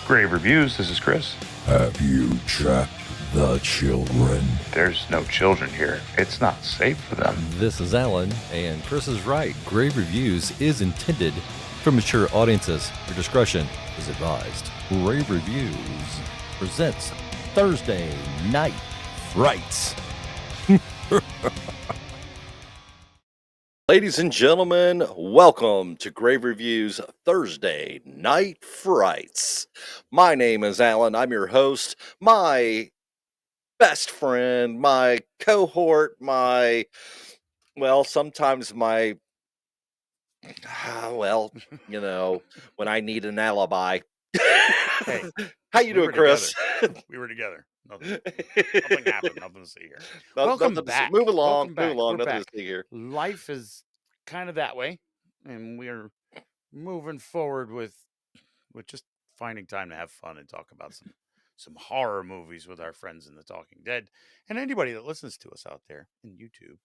Grave Reviews, this is Chris. Have you trapped the children? There's no children here. It's not safe for them. This is Alan, and Chris is right. Grave Reviews is intended for mature audiences. Your discretion is advised. Grave Reviews presents Thursday Night Frights. Ladies and gentlemen, welcome to Grave Reviews Thursday Night Frights. My name is Alan. I'm your host. My best friend, my cohort, sometimes my, when I need an alibi. Hey, how you doing, Chris? We were together. Nothing happened. Nothing to see here. Welcome back. Move along. Welcome back. We're Nothing back. to see here. Life is kind of that way, and we're moving forward with just finding time to have fun and talk about some horror movies with our friends in the Talking Dead and anybody that listens to us out there in YouTube.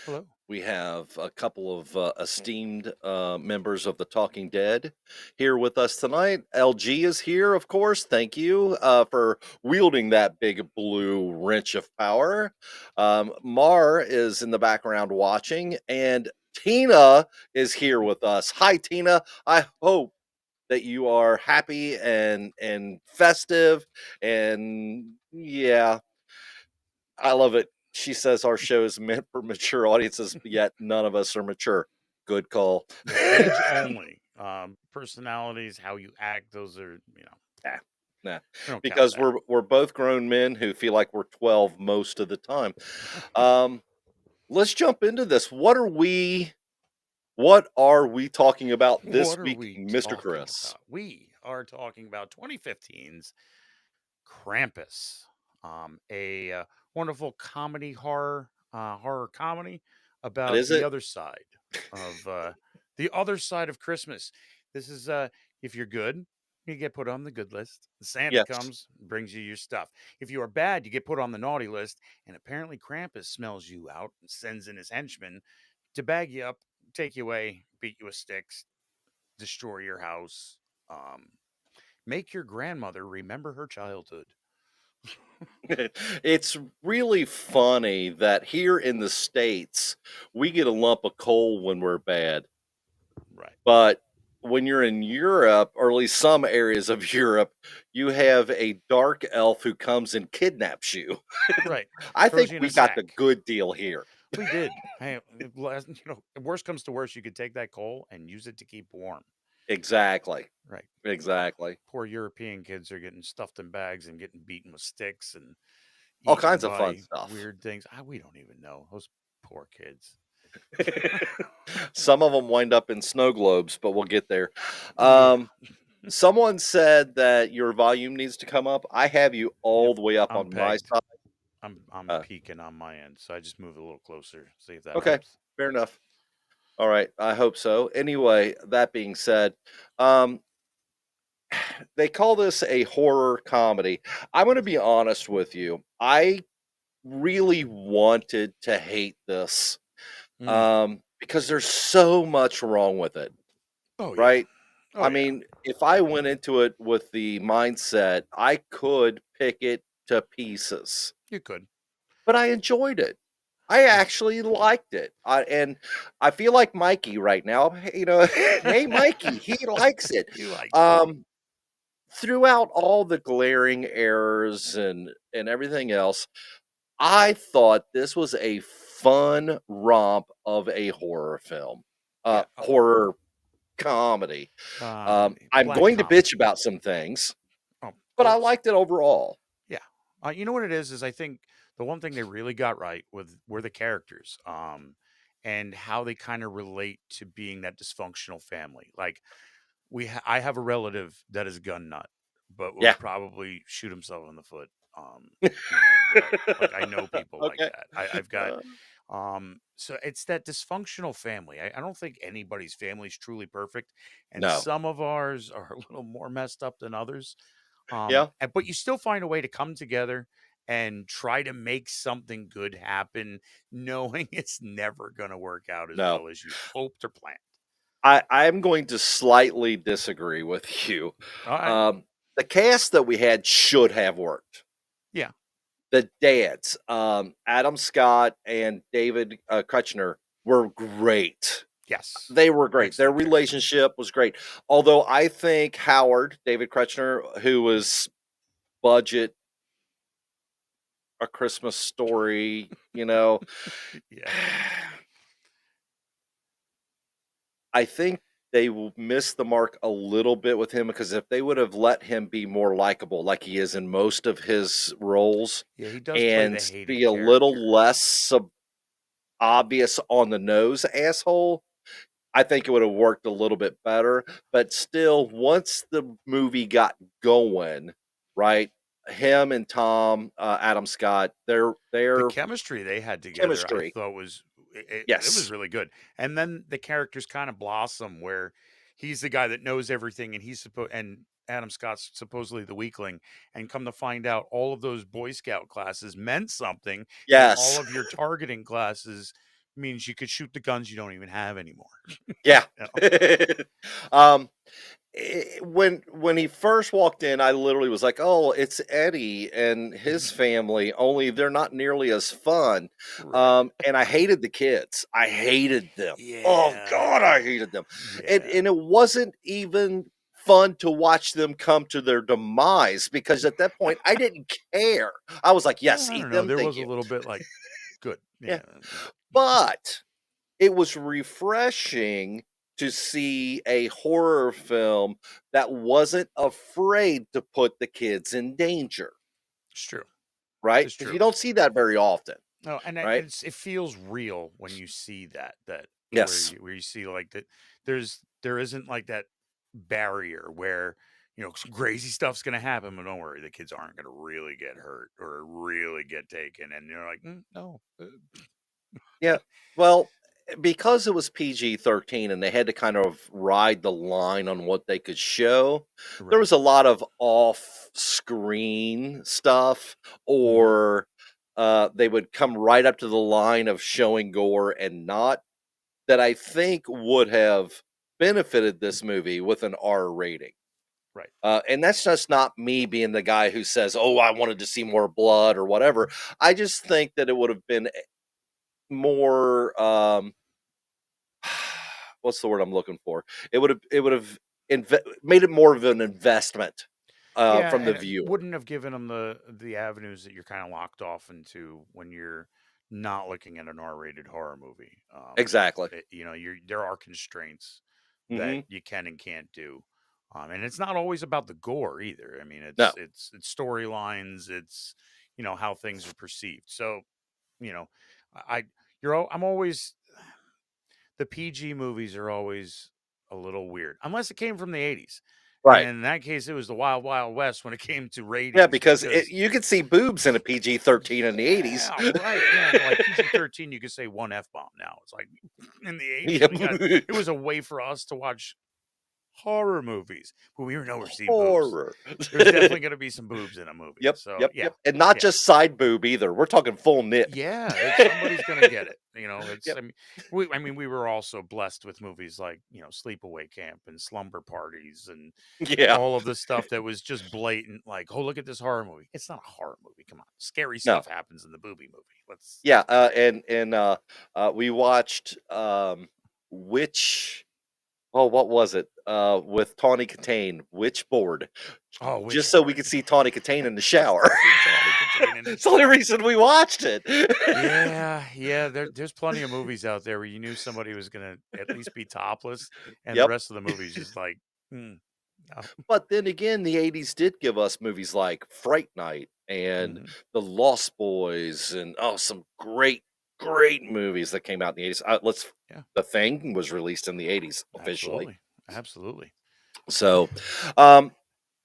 Hello. We have a couple of esteemed members of the Talking Dead here with us tonight. LG is here, of course. Thank you for wielding that big blue wrench of power. Mar is in the background watching, and Tina is here with us. Hi, Tina. I hope that you are happy and festive, and yeah, I love it. She says our show is meant for mature audiences, yet none of us are mature. Good call. Age only. Personalities, how you act, those are, Nah. we don't Because count that. we're both grown men who feel like we're 12 most of the time. Let's jump into this. What are we talking about this What are week, we Mr. talking Chris? about? We are talking about 2015's Krampus, a wonderful comedy horror comedy about is it? other side of Christmas. This is if you're good, you get put on the good list. Santa Yes. comes, brings you your stuff. If you are bad, you get put on the naughty list. And apparently, Krampus smells you out and sends in his henchmen to bag you up, take you away, beat you with sticks, destroy your house, make your grandmother remember her childhood. It's really funny that here in the States, we get a lump of coal when we're bad. Right. But when you're in Europe, or at least some areas of Europe, you have a dark elf who comes and kidnaps you. Right. I Throws think you in we a got the sack. good deal here. We did. Hey, worst comes to worst, you could take that coal and use it to keep warm. Exactly. Right. Exactly. Poor European kids are getting stuffed in bags and getting beaten with sticks and All eaten kinds of fun by stuff. weird things. We don't even know. Those poor kids. Some of them wind up in snow globes, but we'll get there. Yeah. Someone said that your volume needs to come up. I have you all the way up I'm on my pegged. side. I'm peeking on my end, so I just moved a little closer. See if that Okay, helps. fair enough. All right, I hope so. Anyway, that being said, they call this a horror comedy. I'm going to be honest with you. I really wanted to hate this because there's so much wrong with it. Oh, right? Yeah. Oh, I mean, if I went into it with the mindset, I could pick it to pieces, you could. but I enjoyed it. I actually liked it. And I feel like Mikey right now. Hey, Mikey, he likes it. You like it. Throughout all the glaring errors and everything else, I thought this was a fun romp of a horror film, Yeah. horror comedy. I'm Black going to comedy. bitch about some things, Oh, but I liked it overall. Yeah. You know what it is I think the one thing they really got right were the characters, and how they kind of relate to being that dysfunctional family. Like I have a relative that is a gun nut, but will Yeah. probably shoot himself in the foot. Like I know people like Okay. that. I've got so it's that dysfunctional family. I don't think anybody's family is truly perfect, and No. some of ours are a little more messed up than others. Yeah. But you still find a way to come together and try to make something good happen, knowing it's never going to work out as No. well as you hoped or planned. I'm going to slightly disagree with you. All right. The cast that we had should have worked. Yeah. The dads, Adam Scott and David Kretschner, were great. Yes. They were great. Their Excellent characters. relationship was great. Although I think Howard, David Kretschner, who was budget A Christmas Story, Yeah. I think they missed the mark a little bit with him because if they would have let him be more likable, like he is in most of his roles, Yeah, he does play the and hated be a little character. less obvious on the nose asshole, I think it would have worked a little bit better. But still, once the movie got going, right, him and Tom, Adam Scott, The their chemistry they had together, I chemistry, thought it was yes, really good. And then the characters kind of blossom where he's the guy that knows everything, and and Adam Scott's supposedly the weakling. And come to find out, all of those Boy Scout classes meant something, and all yes, of your targeting classes means you could shoot the guns you don't even have anymore. yeah. You know? um, when he first walked in, I literally was like, "Oh, it's Eddie and his family, only they're not nearly as fun." Right. And I hated the kids. I hated them. Oh Yeah. God, I hated them. And Yeah. it wasn't even fun to watch them come to their demise because at that point I didn't care. I was like, "Yes, I eat don't know. them, There thank was a you." little bit like good. Yeah, Yeah. but it was refreshing to see a horror film that wasn't afraid to put the kids in danger, It's true. right? It's Because true. you don't see that very often, No, and right? it feels real when you see that Yes. where you see like that there isn't like that barrier where some crazy stuff's gonna happen, but don't worry, the kids aren't gonna really get hurt or really get taken, and you're like, no, Yeah. Well, because it was PG-13 and they had to kind of ride the line on what they could show, there right, was a lot of off-screen stuff, hmm or they would come right up to the line of showing gore and not, that I think would have benefited this movie with an R rating. right, And that's just not me being the guy who says, "Oh, I wanted to see more blood" or whatever. I just think that it would have been more. What's the word I'm looking for? It would have made it more of an investment yeah, from the and it viewer. wouldn't have given them the avenues that you're kind of locked off into when you're not looking at an R-rated horror movie. Exactly. There are constraints that Hmm. you can and can't do. And it's not always about the gore either. I mean, No. it's storylines, it's how things are perceived. So, you know, I I'm always the PG movies are always a little weird unless it came from the 80s. And Right. in that case, it was the Wild Wild West when it came to Yeah, ratings because because you could see boobs in a PG-13 in the 80s. yeah, right. Yeah, like PG-13, you could say one F bomb now. It's like in the 80s, Yep. it was a way for us to watch horror movies, but we know we're seeing boobs. Horror. There's definitely going to be some boobs in a movie. Yep, So yep, yeah, yep, and not yeah, just side boob either. We're talking full nip. yeah. Somebody's going to get it. It's. Yep. I mean, we were also blessed with movies like Sleepaway Camp and Slumber Parties and Yeah. all of the stuff that was just blatant. Like, oh, look at this horror movie. It's not a horror movie. Come on, scary No. stuff happens in the booby movie. Let's. Yeah, and we watched which what was it? With Tawny Katane, Witchboard. Oh, Just so we Witchboard. could see Tawny Katane in the Just shower. to see Tawny Katane in the It's the only shower. reason we watched it. Yeah. There's plenty of movies out there where you knew somebody was gonna at least be topless, and the Yep. rest of the movie's just like, no. But then again, the 80s did give us movies like Fright Night and Mhm. The Lost Boys and some great movies that came out in the 80s. Yeah, The Thing was released in the 80s officially. absolutely. So, um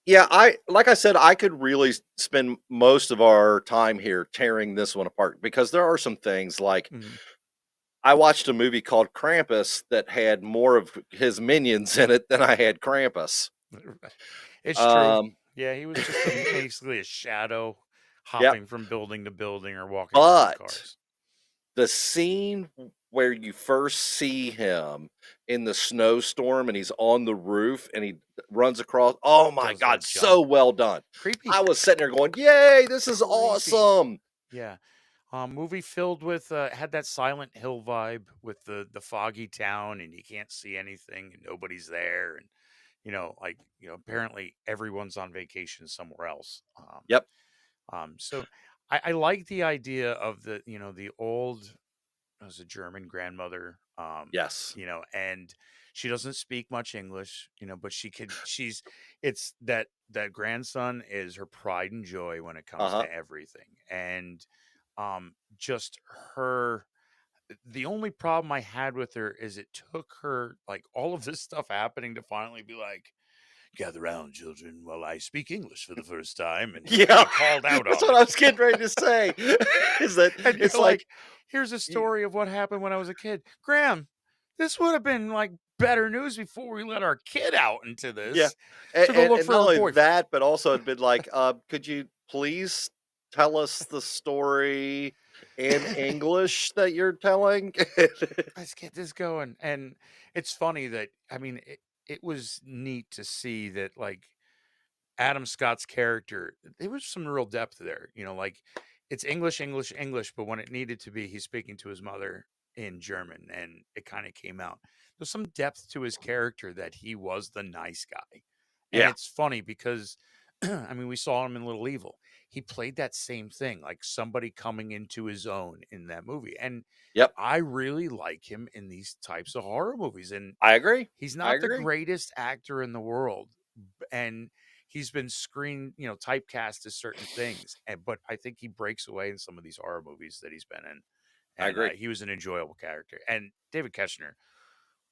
yeah, like I said, I could really spend most of our time here tearing this one apart because there are some things like Mhm. I watched a movie called Krampus that had more of his minions in it than I had Krampus. It's true. Um, Yeah, he was just basically a shadow yep. hopping from building to building or walking through the But cars. the scene where you first see him in the snowstorm and he's on the roof and he runs across. Oh my Does the God, jump. so well done. Creepy. I was sitting there going, yay, this is Creepy. awesome. Yeah. Movie filled with had that Silent Hill vibe with the foggy town and you can't see anything and nobody's there and apparently everyone's on vacation somewhere else. Yep. So I like the idea of the old as a German grandmother, Yes. and she doesn't speak much English, but it's that grandson is her pride and joy when it comes Uh-huh. to everything. And just her the only problem I had with her is it took her like all of this stuff happening to finally be like, gather round, children, while I speak English for the first time, and Yeah. be called out That's on what it. I was getting ready to say. Is that And it's you're like, like, here's a story of what happened when I was a kid. Graham, this would have been like better news before we let our kid out into yeah. this And, to go look and for not her only boyfriend. that, but also it'd been like, could you please tell us the story in English that you're telling? Let's get this going. And it's funny that, I mean, it was neat to see that, like, Adam Scott's character, there was some real depth there. Like it's English, English, English, but when it needed to be, he's speaking to his mother in German, and it kind of came out. There's some depth to his character that he was the nice guy. And Yeah. it's funny because I mean, we saw him in Little Evil. He played that same thing, like somebody coming into his own in that movie. And Yep. I really like him in these types of horror movies. And I agree. he's I not the agree. greatest actor in the world, and he's been typecast as certain things. But I think he breaks away in some of these horror movies that he's been in, I and agree. he was an enjoyable character. And David Koechner,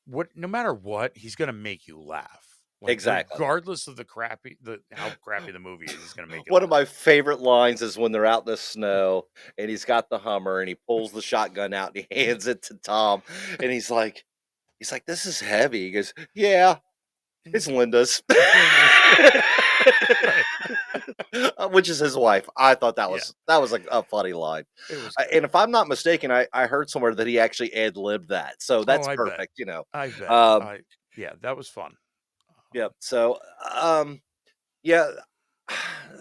no matter what, he's gonna make you laugh. Like, Exactly. regardless of how crappy the movie is, he's gonna make you One laugh. of my favorite lines is when they're out in the snow and he's got the Hummer and he pulls the shotgun out and he hands it to Tom and he's like, this is heavy. He goes, yeah, it's Linda's. Which is his wife. I thought that was a funny line. It was And if I'm not mistaken, I heard somewhere that he actually ad-libbed that. So that's I bet. perfect, I bet. Yeah, that was fun. Yep. So yeah,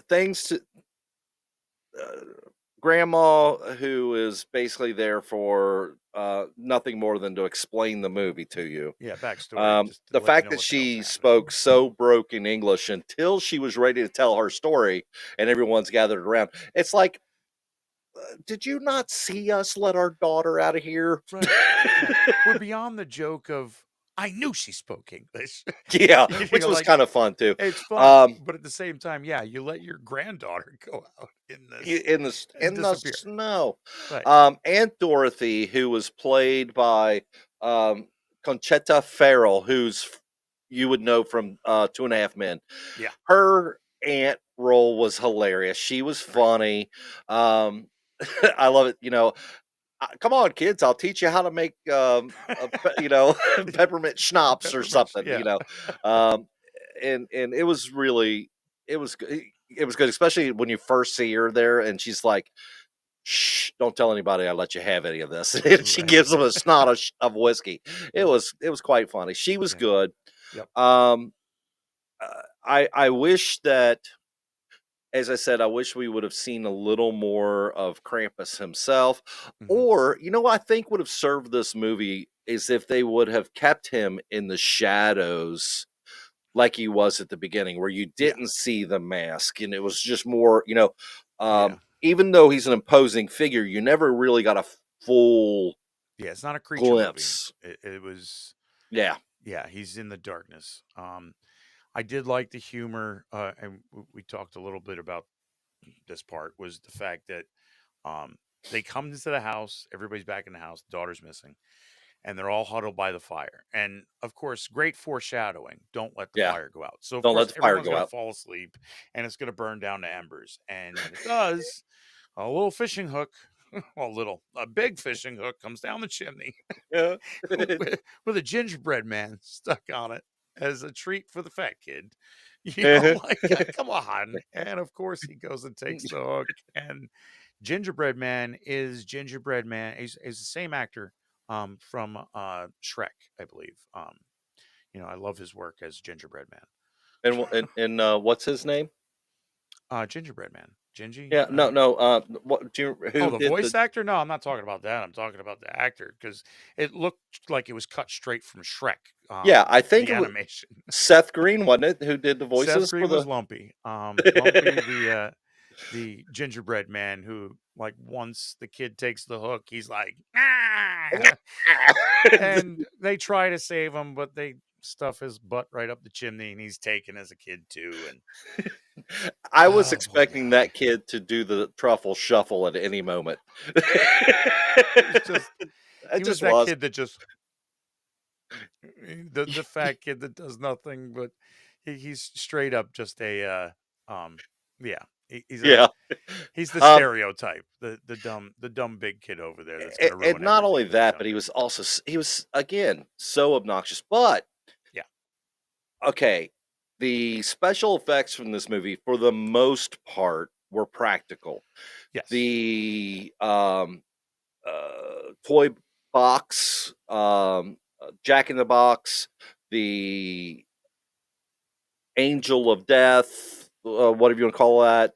things to grandma who is basically there for nothing more than to explain the movie to you. Yeah, backstory. Just to The let you fact know that what the hell's she happening. spoke so broken English until she was ready to tell her story and everyone's gathered around. It's like, did you not see us let our daughter out of here? Right. We're beyond the joke of I knew she spoke English. Yeah, You which know, was like, kind of fun too. it's fun, but at the same time, yeah, you let your granddaughter go out in this In the and disappear. snow. Right. Aunt Dorothy, who was played by Conchetta Farrell, who's you would know from Two and a Half Men. Yeah. Her aunt role was hilarious. She was funny. I love it. Come on, kids! I'll teach you how to make peppermint schnapps or Peppermint, something. yeah. And it was really it was good, especially when you first see her there, and she's like, "Shh! Don't tell anybody I let you have any of this." And she Right. gives them a snot of whiskey. It was quite funny. She was Yeah. good. Yep. I wish that, as I said, I wish we would have seen a little more of Krampus himself. Mhm. Or, what I think would have served this movie is if they would have kept him in the shadows like he was at the beginning, where you didn't see the mask and it was just more, Yeah. even though he's an imposing figure, you never really got a full Yeah, it's not a creature glimpse. movie. It was Yeah. Yeah, he's in the darkness. I did like the humor, and we talked a little bit about this part, was the fact that they come into the house, everybody's back in the house, daughter's missing, and they're all huddled by the fire. And of course, great foreshadowing. Don't let the Yeah. fire go out. So of Don't let course the fire everyone's go gonna out. fall asleep and it's gonna burn down to embers. And when it does, a little fishing hook, a big fishing hook comes down the chimney Yeah. with a gingerbread man stuck on it as a treat for the fat kid. Uh-huh. Like, come on. And of course, he goes and takes the hook. And Gingerbread Man is Gingerbread Man. He's the same actor from Shrek, I believe. I love his work as Gingerbread Man. And what's his name? Gingerbread Man. Gingy? Yeah, no. What do you, Oh, who the did voice the? actor? No, I'm not talking about that. I'm talking about the actor because it looked like it was cut straight from Shrek. Yeah, I think The it was animation. Seth Green, wasn't it, who did the Seth voices for Green was the? Lumpy. Lumpy, the gingerbread man who, like, once the kid takes the hook, he's like, ah! And they try to save him, but they stuff his butt right up the chimney, and he's taken as a kid too. And I was oh, poor expecting guy. that kid to do the truffle shuffle at any moment. It was just It he was just that was. kid that just the fat kid that does nothing, but he's straight up just a yeah. Yeah. He's the Um, stereotype, the dumb big kid over there that's and, gonna and ruin not everything only when he's that, but younger. he was again so obnoxious. But Yeah. okay, the special effects from this movie, for the most part, were practical. Yes. The toy box, Jack in the Box, the Angel of Death, whatever you want to call that.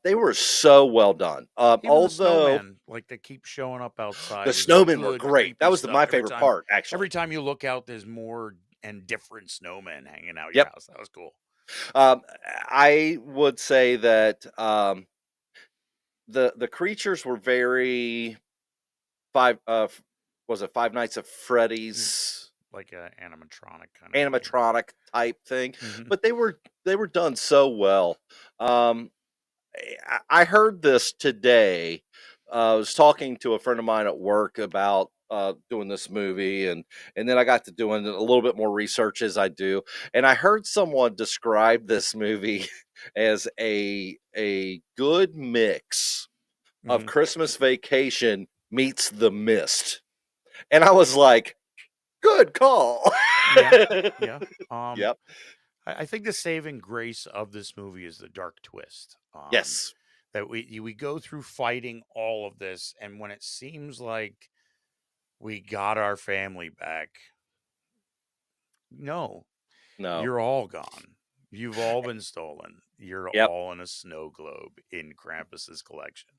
They were so well done. Even the Although snowman, like, they keep showing up the outside is snowmen were good, great. That creepy was stuff. my favorite part, Every actually. time you look out, there's more and different snowmen hanging out your Yep. house. That was cool. Um, I would say that the creatures were very five. Was it Five Nights at Freddy's? Like a animatronic kind of thing. Animatronic type thing, Mhm. but they were done so well. Um, I heard this today. I was talking to a friend of mine at work about doing this movie, and then I got to doing a little bit more research as I do, and I heard someone describe this movie as a good mix of Mhm. Christmas Vacation meets The Mist, and I was like, "Good call." Yeah. Yeah. Um, Yep. I think the saving grace of this movie is the dark twist. Yes. That we go through fighting all of this, and when it seems like we got our family back, no, No. you're all gone. You've all been stolen. You're Yep. all in a snow globe in Krampus's collection.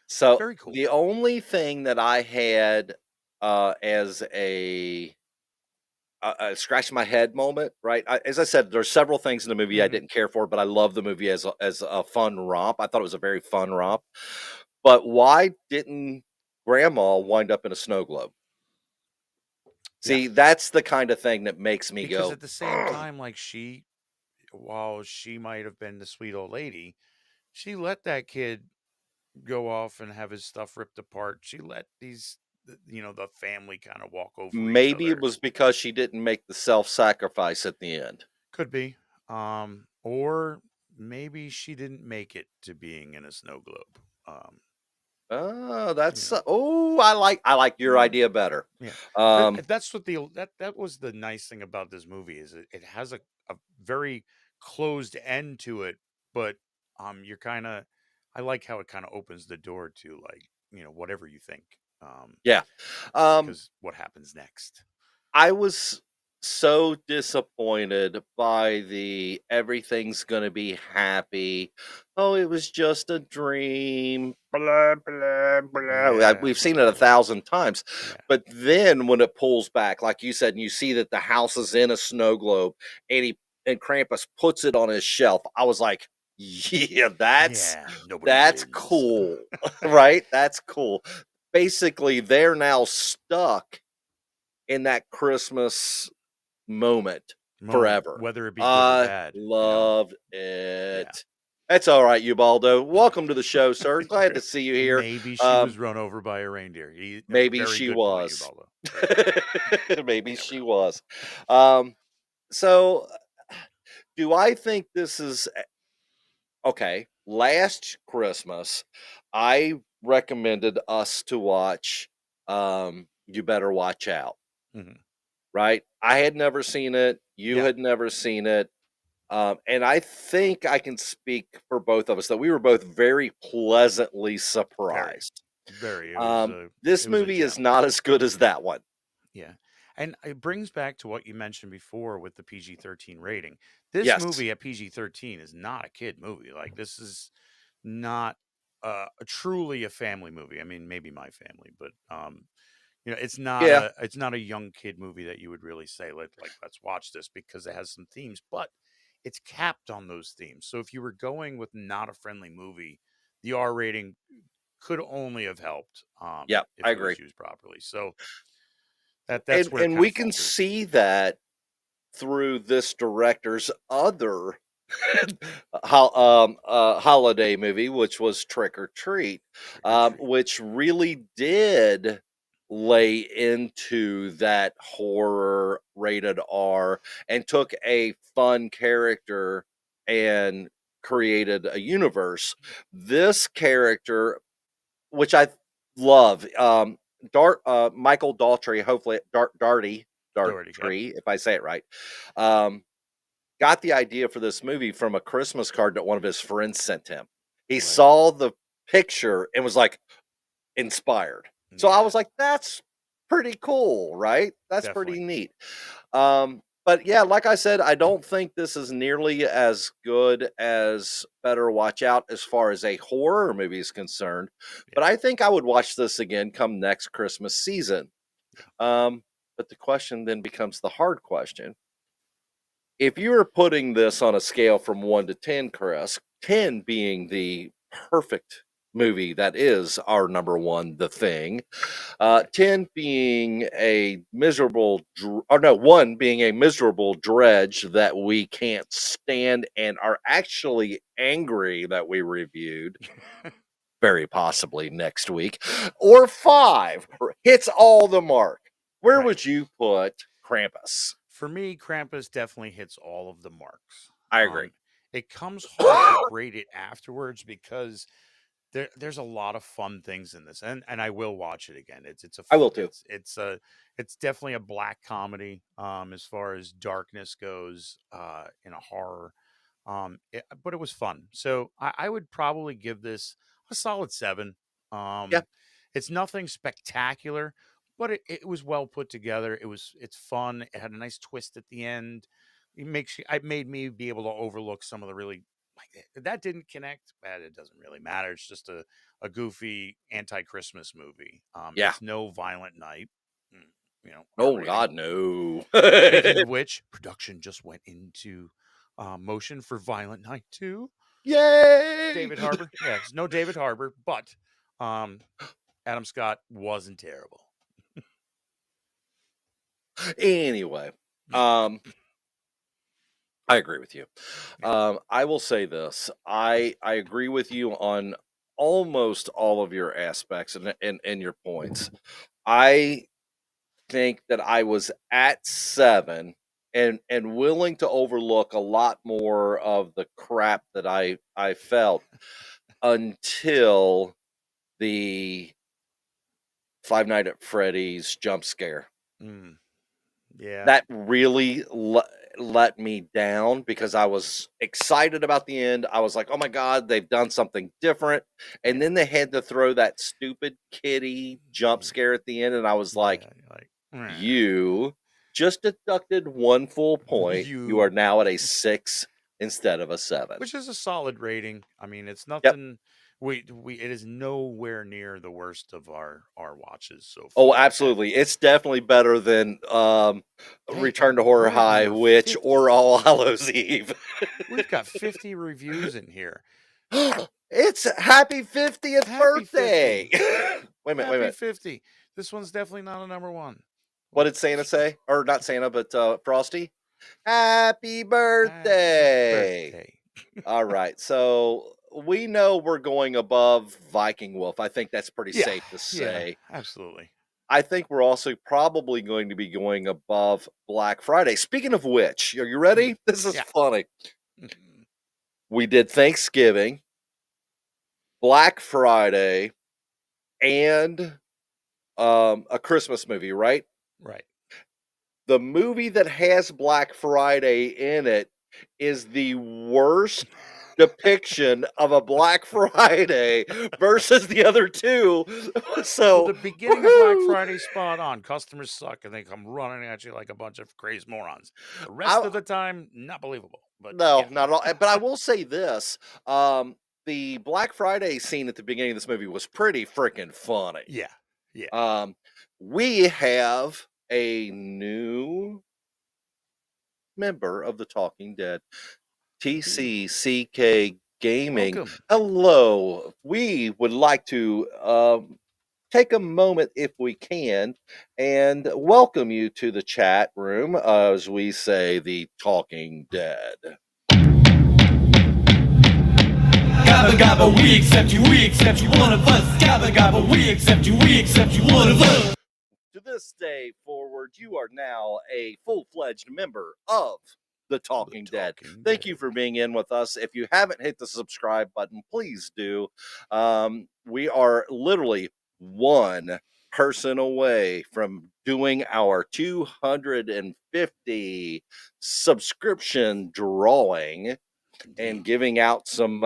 So Very cool. the only thing that I had as a scratch my head moment, right? As I said, there's several things in the movie I Hmm. didn't care for, but I love the movie as a fun romp. I thought it was a very fun romp. But why didn't Grandma wind up in a snow globe? Yeah, See, that's the kind of thing that makes me because go, at the same time, like, while she might have been the sweet old lady, she let that kid go off and have his stuff ripped apart. She let the family kind of walk over each maybe it other. was because she didn't make the self sacrifice at the end. Could be. Or maybe she didn't make it to being in a snow globe. Um, Oh, you that's know, I like your yeah, idea better. yeah. Um, That's what that was the nice thing about this movie is it has a very closed end to it, but you're kind of I like how it kind of opens the door to, like, whatever you think. yeah. Um, Because what happens next? I was so disappointed by the everything's gonna be happy. Oh, it was just a dream. Blah blah blah. Yeah, We've seen it a yeah, thousand times, yeah, but then when it pulls back, like you said, and you see that the house is in a snow globe, and Krampus puts it on his shelf, I was like, yeah, yeah. Nobody that's wins. cool, right? That's cool. Basically, they're now stuck in that Christmas moment Moment, forever. whether it be good or I bad. loved Yeah. it. That's all right, Ubaldo. Welcome to the show, sir. Glad to see you here. Maybe she Um, was run over by a reindeer. maybe Very she good point, was. Ubaldo. Very good point. Maybe You never she know. was. Um, so, do I think this is okay? Last Christmas, I recommended us to watch You Better Watch Out. Mhm. Right? I had never seen it. You Yeah. had never seen it. And I think I can speak for both of us that we were both very pleasantly Very. surprised. Very. This It was a movie is gem. not as good as that one. Yeah. And it brings back to what you mentioned before with the PG-13 rating. This Yes. movie at PG-13 is not a kid movie. Like, this is not truly a family movie. I mean, maybe my family, but Yeah. it's not a young kid movie that you would really say let's watch this, because it has some themes, but it's capped on those themes. So if you were going with not a friendly movie, the R rating could only have helped Yeah, if I it was agree. used properly. So that's And where it and kind we of can falters. see that through this director's other holiday movie, which was Trick or Treat, Trick or treat. which really did lay into that horror rated R and took a fun character and created a universe. This character, which I love, Michael Daltrey, hopefully Doherty, yep. Dartrey, if I say it right, um, got the idea for this movie from a Christmas card that one of his friends sent him. He Right. saw the picture and was like inspired. So I Yeah, was like, that's pretty cool, right? That's pretty definitely. neat. But yeah, like I said, I don't think this is nearly as good as Better Watch Out as far as a horror movie is concerned. But Yeah. I think I would watch this again come next Christmas season. But the question then becomes the hard question. If you were putting this on a scale from 1 to 10, Chris, 10 being the perfect movie that is our number one, The Thing, 10 being a miserable, or no, 1 being a miserable dredge that we can't stand and are actually angry that we reviewed, very possibly next week, or 5 hits all the mark. Where Right. would you put Krampus? For me, Krampus definitely hits all of the marks. I agree. It comes hard to grade it afterwards, because there's a lot of fun things in this, and I will watch it again. I will too. It's definitely a black comedy, as far as darkness goes, in a horror. But it was fun. So I would probably give this a solid 7. Yeah. It's nothing spectacular, but it was well put together. It's fun. It had a nice twist at the end. It made me be able to overlook some of the really, like, that didn't connect, but it doesn't really matter. It's just a goofy anti-Christmas movie. Yeah. It's no Violent Night. mm, R Oh rating. God, no. Speaking of which, production just went into motion for Violent Night 2. Yay! David Harbour. Yeah, there's no David Harbour, but Adam Scott wasn't terrible. Anyway, I agree with you. I will say this. I agree with you on almost all of your aspects and your points. I think that I was at 7 and willing to overlook a lot more of the crap that I felt until the Five Nights at Freddy's jump scare. Mm, yeah. That really let me down because I was excited about the end. I was like, "Oh my god, they've done something different." And then they had to throw that stupid kitty jump scare at the end, and I was like, Yeah, you're like, "Meh." "You just deducted 1 full point. You are You, now at a 6 instead of a 7." which is a solid rating. I mean, it's Yep. nothing. We it is nowhere near the worst of our watches so Oh, far. absolutely. It's definitely better than Hey, Return to Horror we're at High, number Witch, 50. or All Hallows Eve. We've got 50 reviews in here. It's happy 50th Happy 50. birthday. Wait a minute, wait a Happy minute. 50. This one's definitely not a number 1. What did Santa say? Or not Santa, but Frosty? Happy Happy birthday. birthday. All right. So we know we're going above Viking Wolf. I think that's pretty Yeah, safe to say. absolutely. I think we're also probably going to be going above Black Friday. Speaking of which, are you ready? This is Yeah. funny. We did Thanksgiving, Black Friday, and a Christmas movie, right? Right. The movie that has Black Friday in it is the worst depiction of a Black Friday versus the other two. So Well, the beginning of Black woohoo! Friday spot on. Customers suck and they come running at you like a bunch of crazy morons. The rest I of the time, not believable. But No, yeah, not at all. But I will say this: the Black Friday scene at the beginning of this movie was pretty freaking funny. yeah, yeah. We have a new member of the Talking Dead, TCCK Gaming. Welcome. Hello. We would like to take a moment, if we can, and welcome you to the chat room, as we say, the Talking Dead. Gabba gabba, we accept you, one of us. Gabba gabba, we accept you, one of us. To this day forward, you are now a full-fledged member of the Talking Dead. Thank you for being in with us. If you haven't hit the subscribe button, please do. We are literally one person away from doing our 250 subscription drawing and giving out some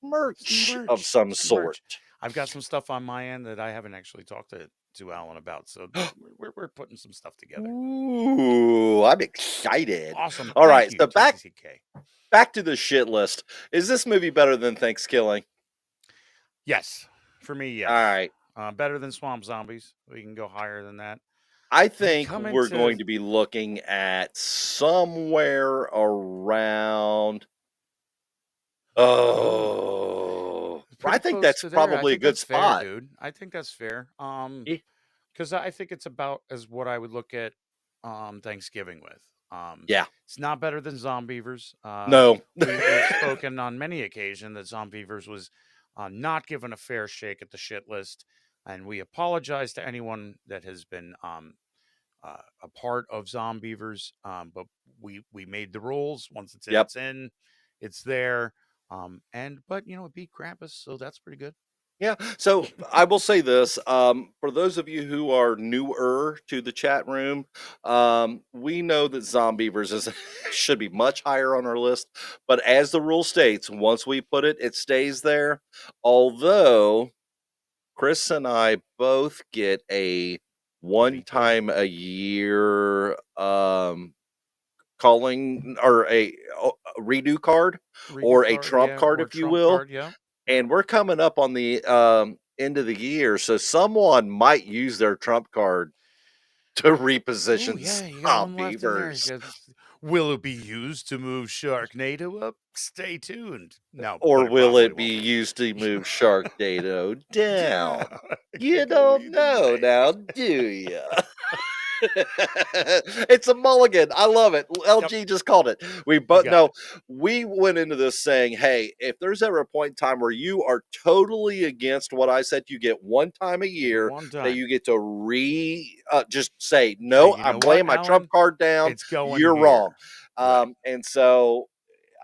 merch of some sort. I've got some stuff on my end that I haven't actually talked to Alan about, so we're putting some stuff together. Ooh, I'm excited. Awesome. All right, you, so TCCK. back to the shit list. Is this movie better than Thanksgiving? Yes, for me, yes. All right. Better than Swamp Zombies. We can go higher than that. I think we're going to be looking at somewhere around. I think that's probably a good spot, fair, dude. I think that's fair. Because I think it's about as what I would look at Thanksgiving with. Yeah, it's not better than Zombievers. No, we've spoken on many occasions that Zombievers was not given a fair shake at the shit list, and we apologize to anyone that has been a part of Zombievers. But we made the rules. Once it's in, it's in. It's there. But it beat Krampus, so that's pretty good. Yeah. So I will say this, for those of you who are newer to the chat room, we know that Zombievers should be much higher on our list, but as the rule states, once we put it, it stays there. Although Chris and I both get a one time a year calling or a redo card or a trump card, if you will. And we're coming up on the end of the year, so someone might use their trump card to reposition Zombievers. Will it be used to move Sharknado up? Stay tuned. No, or will it be used to move Sharknado down? You don't know now, do you? It's a mulligan. I love it. LG just called it. We both know. We went into this saying, hey, if there's ever a point in time where you are totally against what I said, you get one time a year that you get to just say, no, I'm laying my trump card down. It's going You're here. wrong. And so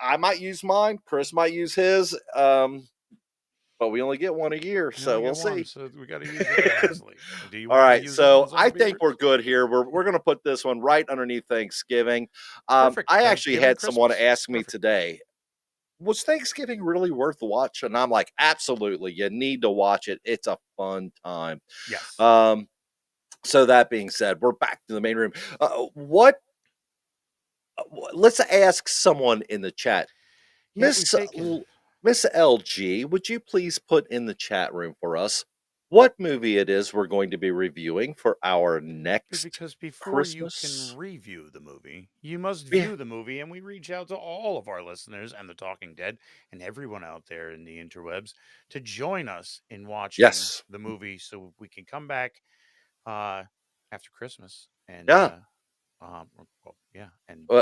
I might use mine. Chris might use his. But we only get one a year, so we'll see. So we got to use it wisely. All right, so I think we're good here. We're going to put this one right underneath Thanksgiving. I actually had someone ask me today, was Thanksgiving really worth watching? And I'm like, absolutely, you need to watch it. It's a fun time. Yes. So that being said, we're back to the main room. Let's ask someone in the chat, Miss LG, would you please put in the chat room for us what movie it is we're going to be reviewing for our next Because before Christmas? you can review the movie, you must view the movie, and we reach out to all of our listeners and the Talking Dead and everyone out there in the interwebs to join us in watching the movie so we can come back after Christmas and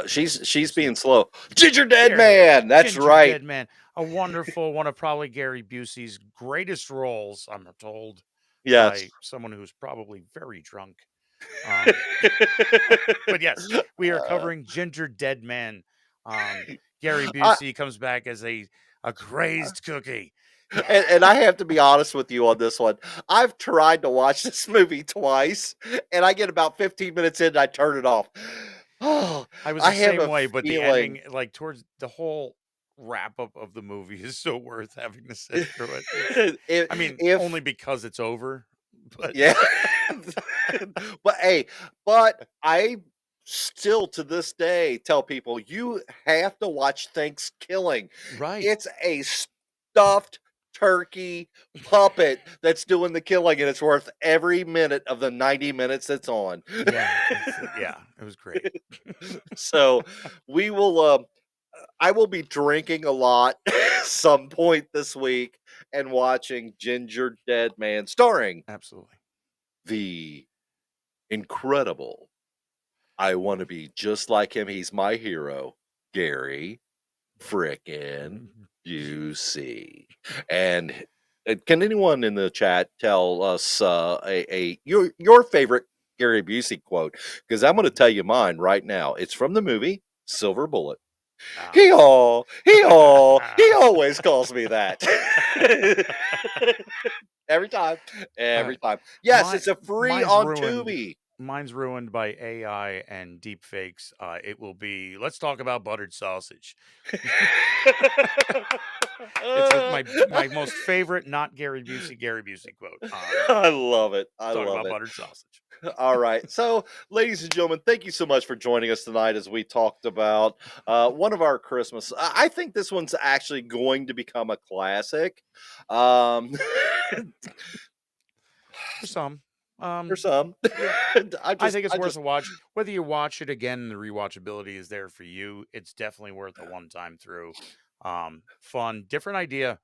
she's being slow. Ginger Dead Man, that's right. Dead Man, a wonderful one of probably Gary Busey's greatest roles, I'm told. Yes, by someone who's probably very drunk. But yes, we are covering Ginger Dead Man. Gary Busey comes back as a crazed cookie. And I have to be honest with you on this one. I've tried to watch this movie twice, and I get about 15 minutes in and I turn it off. I was the same way, but the ending, like towards the whole wrap up of the movie is so worth having to sit through it. I mean, if only because it's over, but yeah, but hey, but I still to this day tell people you have to watch Thanksgiving. right. It's a stuffed turkey puppet that's doing the killing, and it's worth every minute of the 90 minutes it's on. Yeah, it was great. So we will. I will be drinking a lot some point this week and watching Ginger Dead Man, starring Absolutely. the incredible. I want to be just like him. He's my hero, Gary frickin' Busey. And can anyone in the chat tell us your favorite Gary Busey quote? Because I'm going to tell you mine right now. It's from the movie Silver Bullet. Ah. He always calls me that. Every time. Yes, it's a free on Tubi. Mine's ruined by AI and deep fakes. It will be, let's talk about buttered sausage. It's my most favorite, not Gary Busey quote. I love it. I talk love about it. buttered sausage. All right. So, ladies and gentlemen, thank you so much for joining us tonight as we talked about one of our Christmas. I think this one's actually going to become a classic. For some. For some. I think it's worth a watch. Whether you watch it again, the rewatchability is there for you. It's definitely worth a one-time through. Fun, different idea.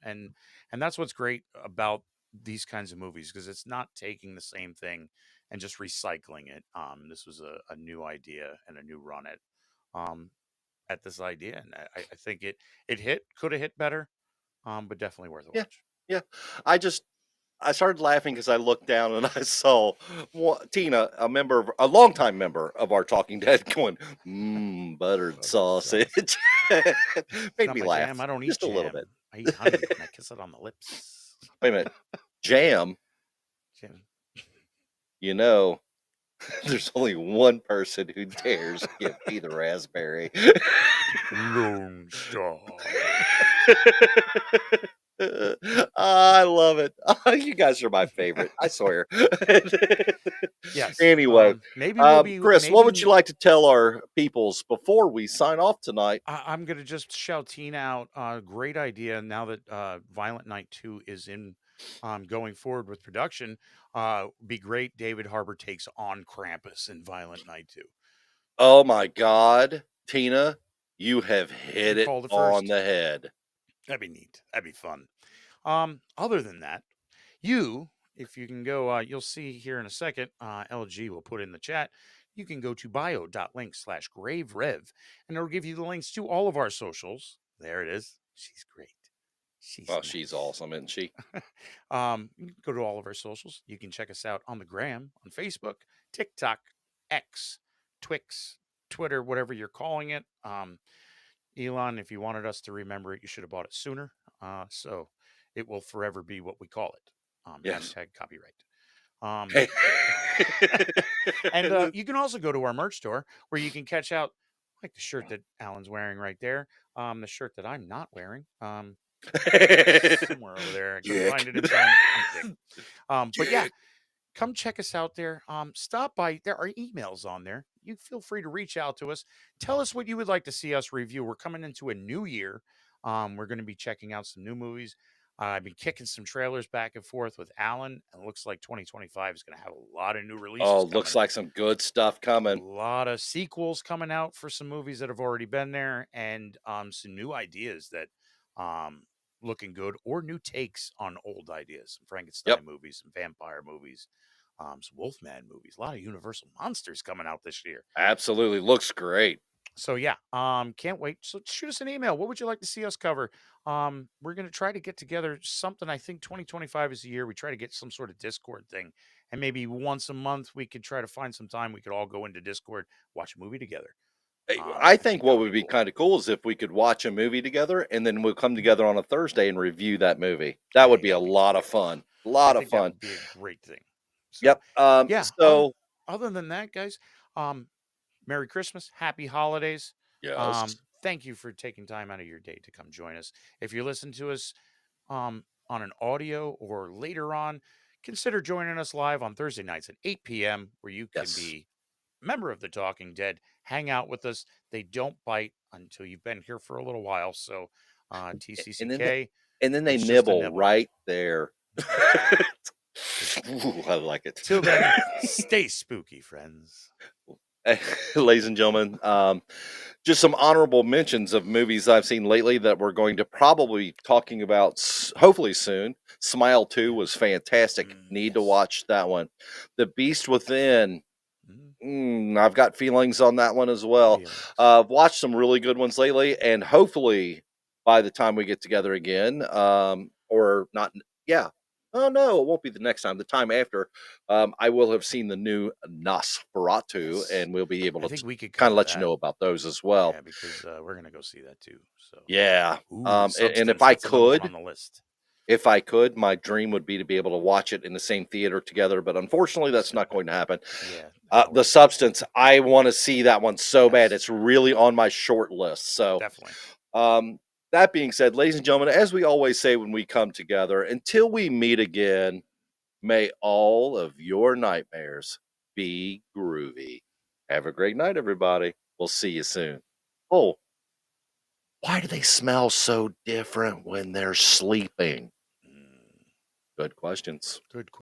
And that's what's great about these kinds of movies, because it's not taking the same thing and just recycling it. This was a new idea and a new run at this idea, and I think it could have hit better, but definitely worth a watch. Yeah. I started laughing because I looked down and I saw Tina, a longtime member of our Talking Dead, going, buttered sausage. Made Not me my laugh jam. I don't eat just a jam. little bit. I eat honey and I kiss it on the lips. Wait a minute. Jam, Jam. you know, there's only one person who dares give me the raspberry. Lone Star. I love it. You guys are my favorite. I swear. Yes. Anyway, maybe we'll be Chris, what would you like to tell our peoples before we sign off tonight? I'm gonna just shout Tina out. Great idea. Now that Violent Night 2 is in going forward with production, be great. David Harbour takes on Krampus in Violent Night 2. Oh my God, Tina, you have hit it called it on first. the head. That'd be neat. That'd be fun. Other than that, if you can go, you'll see here in a second, LG will put in the chat. You can go to bio.link/graverev, and it'll give you the links to all of our socials. There it is. She's great. She's awesome, isn't she? You can go to all of our socials. You can check us out on the gram, on Facebook, TikTok, X, Twix, Twitter, whatever you're calling it. Elon, if you wanted us to remember it, you should have bought it sooner. So it will forever be what we call it. Yes. Hashtag copyright. And you can also go to our merch store where you can catch out like the shirt that Alan's wearing right there. The shirt that I'm not wearing. Somewhere over there. I couldn't find it in time. But yeah, come check us out there. Stop by. There are emails on there. You feel free to reach out to us. Tell us what you would like to see us review. We're coming into a new year. We're going to be checking out some new movies. I've been kicking some trailers back and forth with Alan, and it looks like 2025 is going to have a lot of new releases. Oh, looks like some good stuff coming. A lot of sequels coming out for some movies that have already been there, and some new ideas that looking good, or new takes on old ideas. Some Frankenstein movies, some vampire movies, some Wolfman movies. A lot of Universal monsters coming out this year. Absolutely, looks great. So yeah, can't wait. So shoot us an email. What would you like to see us cover? We're going to try to get together something. I think 2025 is the year we try to get some sort of Discord thing, and maybe once a month we could try to find some time we could all go into Discord, watch a movie together. I think what would be kind of cool is if we could watch a movie together and then we'll come together on a Thursday and review that movie. That would be a lot of fun. A lot of fun. That would be a great thing. So, yep. Yeah. So other than that, guys, Merry Christmas, Happy Holidays. Yes. thank you for taking time out of your day to come join us. If you listen to us on an audio or later on, consider joining us live on Thursday nights at 8 p.m., where you can Yes. be a member of the Talking Dead, hang out with us. They don't bite until you've been here for a little while. So, And then TCCK, and then they it's just a nibble nibble. right there. Ooh, I like it. Till then, stay spooky, friends. Ladies and gentlemen, just some honorable mentions of movies I've seen lately that we're going to probably be talking about hopefully soon. Smile 2 was fantastic. Need to Yes. watch that one. The Beast Within. Mhm. I've got feelings on that one as well. Feelings. I've watched some really good ones lately, and hopefully by the time we get together again, or not, yeah. Oh no, it won't be the next time. The time after, I will have seen the new Nosferatu, Yes. and we'll be able I to think we could kind of cover let you that. know about those as well. Yeah, because we're gonna go see that too. So Yeah. ooh, And if Substance, I that's another one could, on the list. my dream would be to be able to watch it in the same theater together, but unfortunately, that's not going to happen. Yeah. The Substance, I want to see that one so bad. Yes. It's really on my short list. So, Definitely. that being said, ladies and gentlemen, as we always say when we come together, until we meet again, may all of your nightmares be groovy. Have a great night, everybody. We'll see you soon. Oh, why do they smell so different when they're sleeping? Good questions. Good.